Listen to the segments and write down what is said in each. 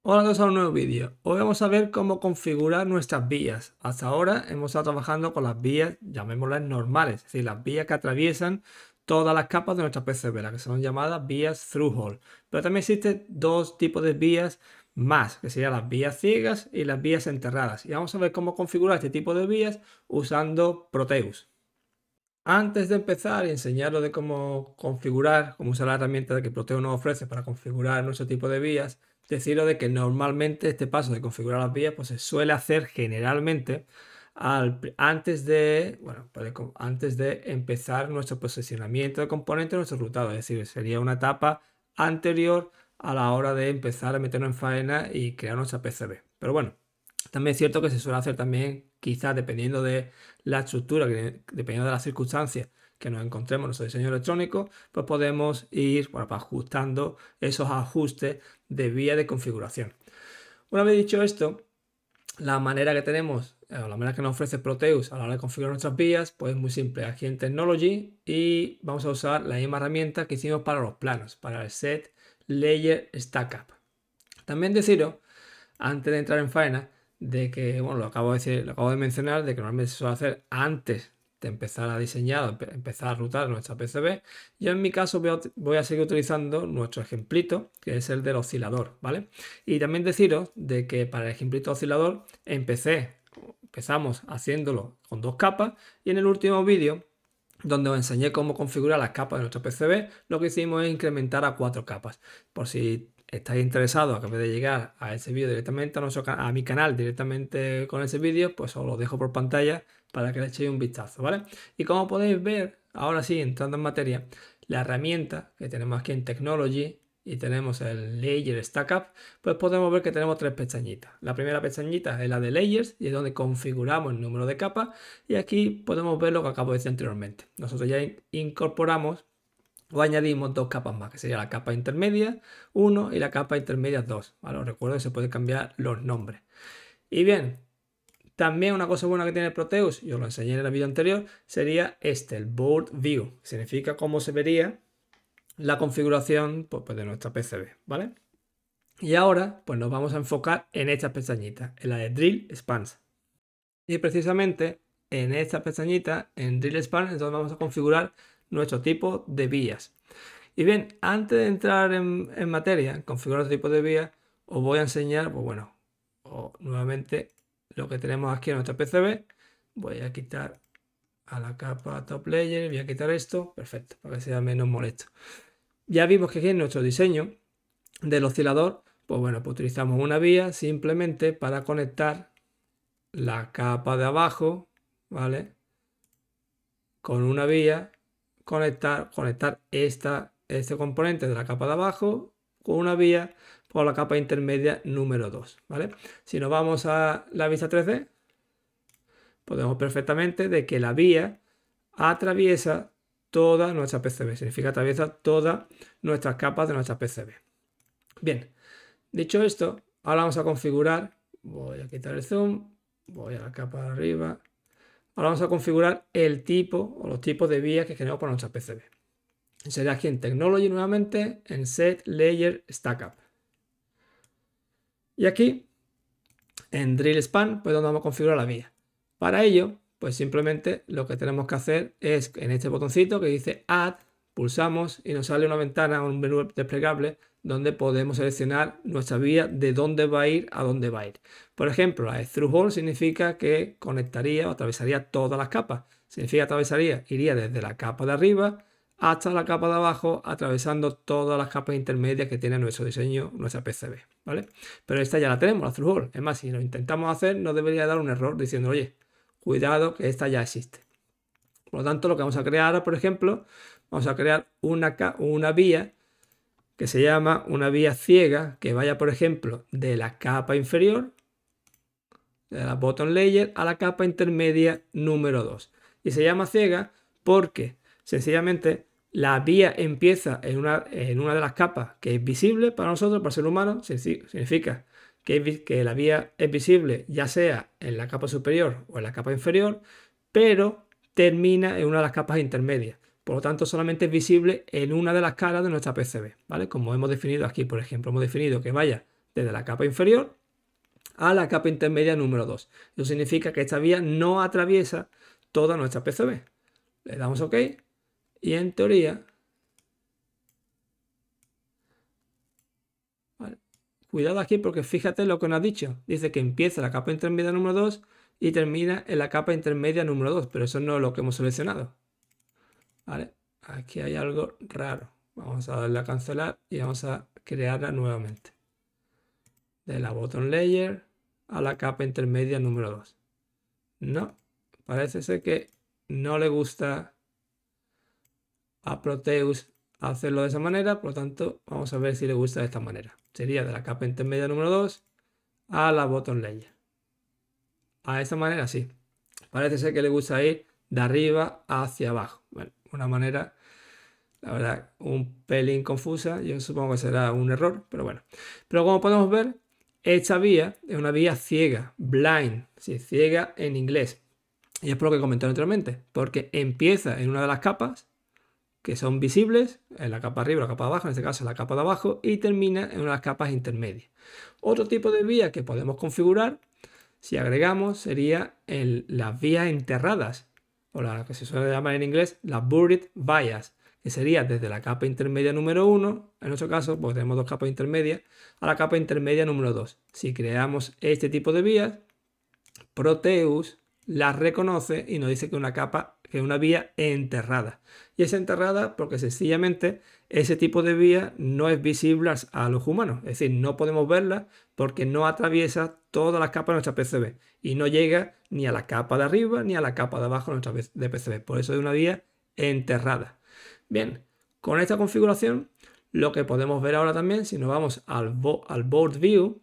Hola a todos a un nuevo vídeo. Hoy vamos a ver cómo configurar nuestras vías. Hasta ahora hemos estado trabajando con las vías, llamémoslas normales, es decir, las vías que atraviesan todas las capas de nuestra PCB, las que son llamadas vías through-hole. Pero también existen dos tipos de vías más, que serían las vías ciegas y las vías enterradas. Y vamos a ver cómo configurar este tipo de vías usando Proteus. Antes de empezar y enseñaros de cómo configurar, cómo usar la herramienta que Proteo nos ofrece para configurar nuestro tipo de vías, deciros de que normalmente este paso de configurar las vías pues se suele hacer generalmente antes de, antes de empezar nuestro posicionamiento de componentes, nuestro rutado. Es decir, sería una etapa anterior a la hora de empezar a meternos en faena y crear nuestra PCB. Pero bueno, también es cierto que se suele hacer también, quizás dependiendo de la estructura, dependiendo de las circunstancias que nos encontremos en nuestro diseño electrónico, pues podemos ir ajustando esos ajustes de vía de configuración. Una vez dicho esto, la manera que tenemos, la manera que nos ofrece Proteus a la hora de configurar nuestras vías, pues es muy simple. Aquí en Technology y vamos a usar la misma herramienta que hicimos para los planos, para el Set Layer Stack-Up. También deciros, antes de entrar en faena, de que, bueno, lo acabo de mencionar, de que normalmente se suele hacer antes de empezar a diseñar, empezar a rutar nuestra PCB. Yo en mi caso voy a seguir utilizando nuestro ejemplito, que es el del oscilador, ¿vale? Y también deciros de que para el ejemplito oscilador empezamos haciéndolo con 2 capas y en el último vídeo donde os enseñé cómo configurar las capas de nuestro PCB, lo que hicimos es incrementar a 4 capas. Por si estáis interesados, a que de llegar a ese vídeo directamente a mi canal directamente con ese vídeo, pues os lo dejo por pantalla para que le echéis un vistazo, ¿vale? Y como podéis ver, ahora sí, entrando en materia, la herramienta que tenemos aquí en Technology y tenemos el Layer Stack-Up, pues podemos ver que tenemos 3 pestañitas. La primera pestañita es la de Layers y es donde configuramos el número de capas y aquí podemos ver lo que acabo de decir anteriormente. Nosotros ya incorporamos o añadimos 2 capas más, que sería la capa intermedia 1 y la capa intermedia 2. ¿Vale? Os recuerdo que se pueden cambiar los nombres. Y bien, también una cosa buena que tiene Proteus, yo lo enseñé en el vídeo anterior, sería el Board View. Significa cómo se vería la configuración pues, de nuestra PCB, ¿vale? Y ahora pues nos vamos a enfocar en esta pestañita, en la de Drill Spans. Y precisamente en esta pestañita, en Drill Span, entonces vamos a configurar nuestro tipo de vías. Y bien, antes de entrar en materia, en configurar nuestro tipo de vías, os voy a enseñar, pues bueno, nuevamente lo que tenemos aquí en nuestra PCB. Voy a quitar a la capa Top Layer, voy a quitar esto, perfecto, para que sea menos molesto. Ya vimos que aquí en nuestro diseño del oscilador, pues bueno, pues utilizamos una vía simplemente para conectar la capa de abajo, ¿vale? Con una vía, conectar este componente de la capa de abajo con una vía por la capa intermedia número 2, ¿vale? Si nos vamos a la vista 3D, podemos perfectamente de que la vía atraviesa toda nuestra PCB, significa atraviesa todas nuestras capas de nuestra PCB. Bien, dicho esto, ahora vamos a configurar, voy a quitar el zoom, voy a la capa de arriba. Ahora vamos a configurar el tipo o los tipos de vías que queremos para nuestra PCB. Será aquí en Technology nuevamente, en Set Layer Stack-Up. Y aquí, en Drill Span, pues donde vamos a configurar la vía. Para ello, pues simplemente lo que tenemos que hacer es en este botoncito que dice Add, pulsamos y nos sale una ventana, un menú desplegable donde podemos seleccionar nuestra vía de dónde va a ir a dónde va a ir. Por ejemplo, la de Through-Hole significa que conectaría o atravesaría todas las capas. Significa iría desde la capa de arriba hasta la capa de abajo, atravesando todas las capas intermedias que tiene nuestro diseño, nuestra PCB, ¿vale? Pero esta ya la tenemos, la Through-Hole. Es más, si lo intentamos hacer, nos debería dar un error diciendo, oye, cuidado que esta ya existe. Por lo tanto, lo que vamos a crear, por ejemplo, vamos a crear una vía que se llama una vía ciega que vaya, por ejemplo, de la capa inferior, de la bottom layer, a la capa intermedia número 2. Y se llama ciega porque sencillamente la vía empieza en una de las capas que es visible para nosotros, para el ser humano. Significa que la vía es visible ya sea en la capa superior o en la capa inferior, pero termina en una de las capas intermedias. Por lo tanto, solamente es visible en una de las caras de nuestra PCB, ¿vale? Como hemos definido aquí, por ejemplo, hemos definido que vaya desde la capa inferior a la capa intermedia número 2. Eso significa que esta vía no atraviesa toda nuestra PCB. Le damos OK y en teoría, vale, cuidado aquí porque fíjate lo que nos ha dicho. Dice que empieza la capa intermedia número 2 y termina en la capa intermedia número 2, pero eso no es lo que hemos seleccionado. ¿Vale? Aquí hay algo raro. Vamos a darle a cancelar y vamos a crearla nuevamente. De la bottom layer a la capa intermedia número 2. No, parece ser que no le gusta a Proteus hacerlo de esa manera, por lo tanto vamos a ver si le gusta de esta manera. Sería de la capa intermedia número 2 a la bottom layer. A esta manera sí. Parece ser que le gusta ir de arriba hacia abajo. Bueno, una manera, la verdad, un pelín confusa. Yo supongo que será un error, pero bueno. Pero como podemos ver, esta vía es una vía ciega, blind, sí, ciega en inglés. Y es por lo que comenté anteriormente, porque empieza en una de las capas que son visibles, en la capa arriba o la capa de abajo, en este caso la capa de abajo, y termina en una de las capas intermedias. Otro tipo de vía que podemos configurar, si agregamos, sería las vías enterradas, o la que se suele llamar en inglés las buried vias, que sería desde la capa intermedia número 1, en nuestro caso, porque tenemos dos capas intermedias, a la capa intermedia número 2. Si creamos este tipo de vías, Proteus las reconoce y nos dice que una capa, que es una vía enterrada. Y es enterrada porque sencillamente ese tipo de vía no es visible a los humanos. Es decir, no podemos verla porque no atraviesa todas las capas de nuestra PCB y no llega ni a la capa de arriba ni a la capa de abajo de nuestra PCB. Por eso es una vía enterrada. Bien, con esta configuración lo que podemos ver ahora también, si nos vamos al Board View,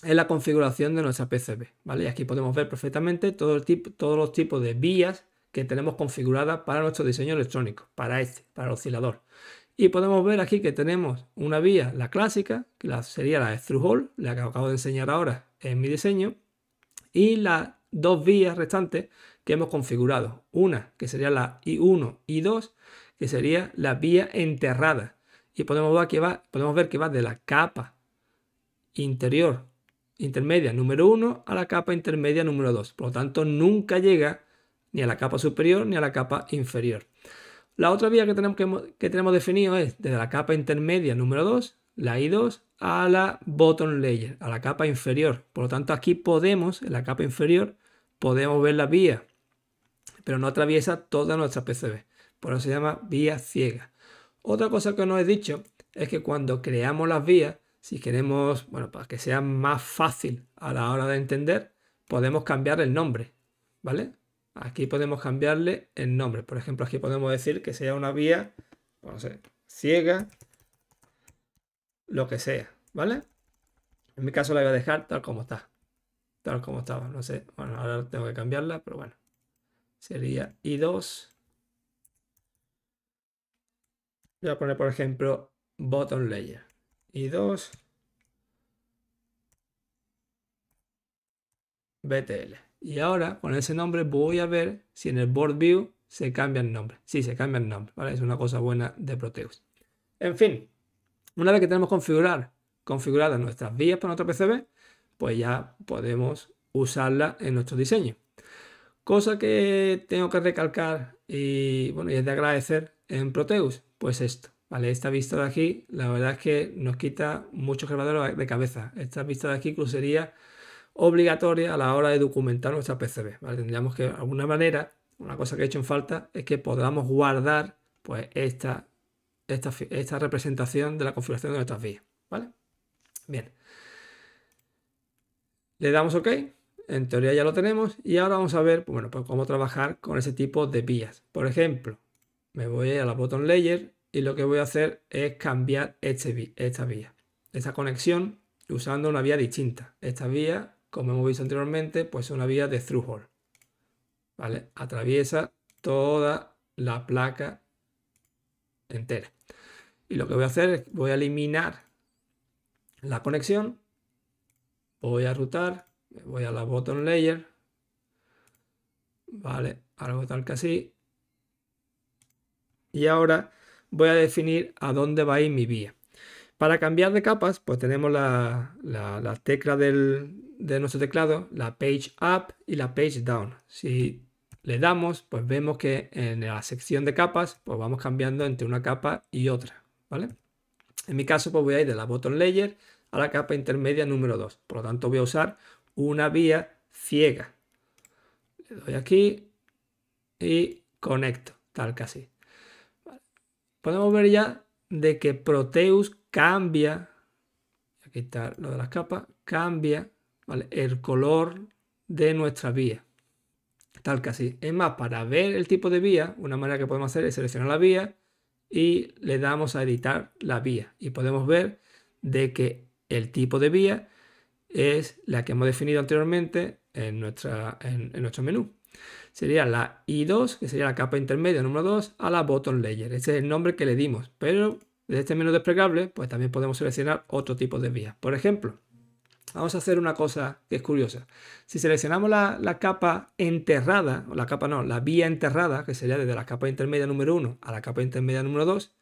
es la configuración de nuestra PCB, ¿vale? Y aquí podemos ver perfectamente todos los tipos de vías que tenemos configuradas para nuestro diseño electrónico, para el oscilador. Y podemos ver aquí que tenemos una vía, la clásica, que sería la through-hole, la que acabo de enseñar ahora en mi diseño, y las dos vías restantes que hemos configurado. Una que sería la I1 y 2, que sería la vía enterrada. Y podemos ver que va de la capa intermedia número 1 a la capa intermedia número 2. Por lo tanto, nunca llega ni a la capa superior ni a la capa inferior. La otra vía que tenemos definido es desde la capa intermedia número 2, la I2, a la bottom layer, a la capa inferior. Por lo tanto, aquí en la capa inferior, podemos ver la vía, pero no atraviesa toda nuestra PCB. Por eso se llama vía ciega. Otra cosa que no he dicho es que cuando creamos las vías, si queremos, bueno, para que sea más fácil a la hora de entender, podemos cambiar el nombre, ¿vale? Aquí podemos cambiarle el nombre. Por ejemplo, aquí podemos decir que sea una vía, no sé, ciega, lo que sea, ¿vale? En mi caso la voy a dejar tal como está. Tal como estaba, no sé. Bueno, ahora tengo que cambiarla, pero bueno. Sería I2. Voy a poner, por ejemplo, bottom layer. I2 BTL. Y ahora con ese nombre voy a ver si en el board view se cambia el nombre. Sí, se cambia el nombre, ¿vale? Es una cosa buena de Proteus. En fin, una vez que tenemos configuradas nuestras vías para nuestro PCB, pues ya podemos usarla en nuestro diseño. Cosa que tengo que recalcar y bueno, y es de agradecer en Proteus, pues esto, ¿vale? Esta vista de aquí, la verdad es que nos quita mucho quebradero de cabeza. Esta vista de aquí incluso sería obligatoria a la hora de documentar nuestra PCB, ¿vale? Tendríamos que, de alguna manera, una cosa que he hecho en falta es que podamos guardar pues esta representación de la configuración de nuestras vías, ¿vale? Bien. Le damos OK. En teoría ya lo tenemos y ahora vamos a ver, bueno, pues cómo trabajar con ese tipo de vías. Por ejemplo, me voy a la bottom layer y lo que voy a hacer es cambiar esta vía, esta conexión usando una vía distinta. Esta vía, como hemos visto anteriormente, pues es una vía de through-hole, ¿vale? Atraviesa toda la placa entera. Y lo que voy a hacer es voy a eliminar la conexión, voy a routar, voy a la bottom layer, vale, algo tal que así. Y ahora voy a definir a dónde va a ir mi vía. Para cambiar de capas, pues tenemos la tecla de nuestro teclado, la Page Up y la Page Down. Si le damos, pues vemos que en la sección de capas, pues vamos cambiando entre una capa y otra, ¿vale? En mi caso, pues voy a ir de la Bottom Layer a la capa intermedia número 2. Por lo tanto, voy a usar una vía ciega. Le doy aquí y conecto, tal que así. Vale. Podemos ver ya de que Proteus cambia, voy a quitar lo de las capas, cambia, ¿vale?, el color de nuestra vía. Tal que así. Es más, para ver el tipo de vía, una manera que podemos hacer es seleccionar la vía y le damos a editar la vía. Y podemos ver de que el tipo de vía es la que hemos definido anteriormente en nuestro menú. Sería la I2, que sería la capa intermedia número 2, a la Bottom Layer. Ese es el nombre que le dimos. Pero de este menú desplegable, pues también podemos seleccionar otro tipo de vía. Por ejemplo, vamos a hacer una cosa que es curiosa. Si seleccionamos la capa enterrada, o la capa no, la vía enterrada, que sería desde la capa intermedia número 1 a la capa intermedia número 2,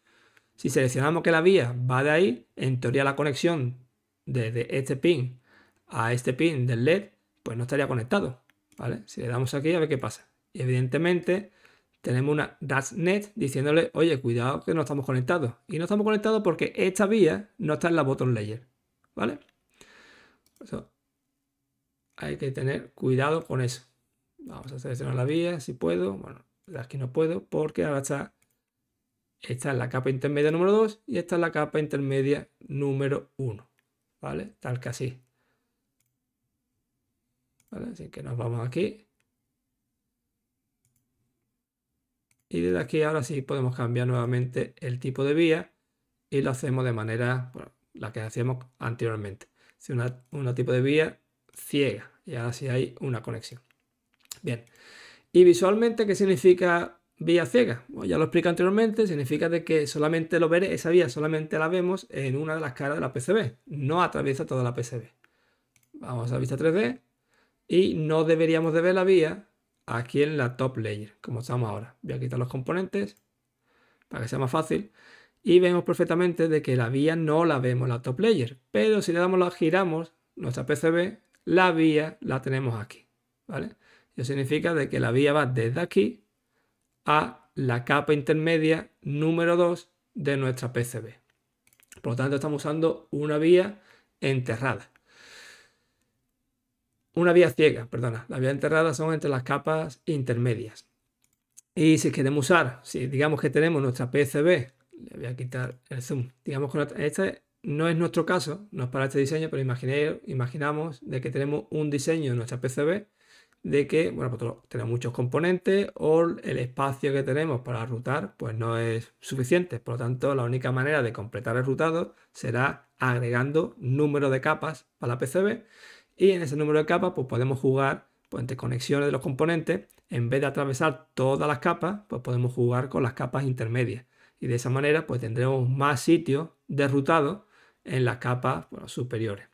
si seleccionamos que la vía va de ahí, en teoría la conexión desde este pin a este pin del LED, pues no estaría conectado, ¿vale? Si le damos aquí a ver qué pasa. Y evidentemente tenemos una DashNet diciéndole, oye, cuidado que no estamos conectados. Y no estamos conectados porque esta vía no está en la bottom layer, ¿vale? Eso, hay que tener cuidado con eso. Vamos a seleccionar la vía si puedo. Bueno, aquí no puedo porque ahora esta es la capa intermedia número 2 y esta es la capa intermedia número 1, ¿vale? Tal que así. ¿Vale? Así que nos vamos aquí. Y desde aquí ahora sí podemos cambiar nuevamente el tipo de vía y lo hacemos de manera, bueno, la que hacíamos anteriormente. Es una tipo de vía ciega y ahora sí hay una conexión. Bien. Y visualmente, ¿qué significa vía ciega? Bueno, ya lo expliqué anteriormente, significa de que solamente esa vía solamente la vemos en una de las caras de la PCB, no atraviesa toda la PCB. Vamos a vista 3D y no deberíamos de ver la vía aquí en la top layer, como estamos ahora. Voy a quitar los componentes para que sea más fácil y vemos perfectamente de que la vía no la vemos en la top layer, pero si le giramos nuestra PCB, la vía la tenemos aquí, ¿vale? Eso significa de que la vía va desde aquí a la capa intermedia número 2 de nuestra PCB. Por lo tanto, estamos usando una vía enterrada. Una vía ciega, perdona. Las vías enterradas son entre las capas intermedias. Y si queremos usar, si digamos que tenemos nuestra PCB, le voy a quitar el zoom. Digamos que este no es nuestro caso, no es para este diseño, pero imaginamos de que tenemos un diseño en nuestra PCB de que, bueno, pues tenemos muchos componentes o el espacio que tenemos para rutar pues no es suficiente. Por lo tanto, la única manera de completar el rutado será agregando número de capas para la PCB y en ese número de capas pues podemos jugar pues, entre conexiones de los componentes. En vez de atravesar todas las capas, pues podemos jugar con las capas intermedias y de esa manera pues tendremos más sitios de rutado en las capas, bueno, superiores.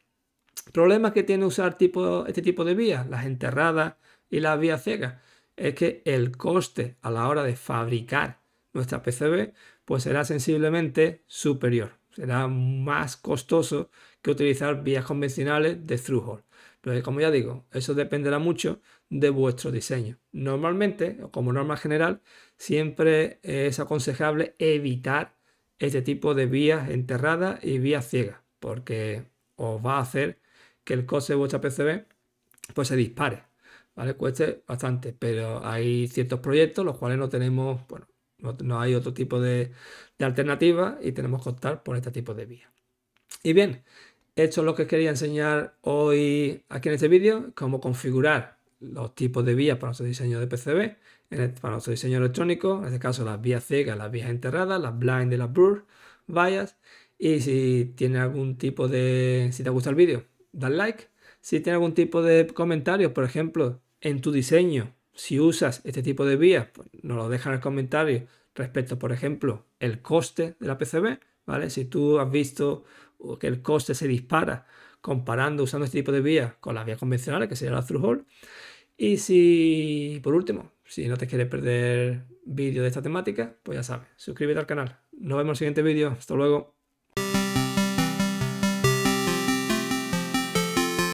Problemas que tiene usar este tipo de vías, las enterradas y las vías ciegas, es que el coste a la hora de fabricar nuestra PCB pues será sensiblemente superior. Será más costoso que utilizar vías convencionales de through-hole. Pero como ya digo, eso dependerá mucho de vuestro diseño. Normalmente, o como norma general, siempre es aconsejable evitar este tipo de vías enterradas y vías ciegas, porque os va a hacer que el coste de vuestra PCB pues se dispare, ¿vale? Cueste bastante, pero hay ciertos proyectos los cuales no tenemos, bueno, no hay otro tipo de alternativa y tenemos que optar por este tipo de vía. Y bien, esto es lo que quería enseñar hoy aquí en este vídeo, cómo configurar los tipos de vías para nuestro diseño de PCB, para nuestro diseño electrónico, en este caso las vías ciegas, las vías enterradas, las blind y las blur, bias. Y si tiene algún tipo de, si te gusta el vídeo, dale like. Si tiene algún tipo de comentarios, por ejemplo, en tu diseño, si usas este tipo de vías, pues nos lo dejas en el comentario respecto, por ejemplo, el coste de la PCB, ¿vale? Si tú has visto que el coste se dispara comparando usando este tipo de vías con las vías convencionales, que sería la through-hole. Y si, por último, si no te quieres perder vídeos de esta temática, pues ya sabes, suscríbete al canal. Nos vemos en el siguiente vídeo. Hasta luego.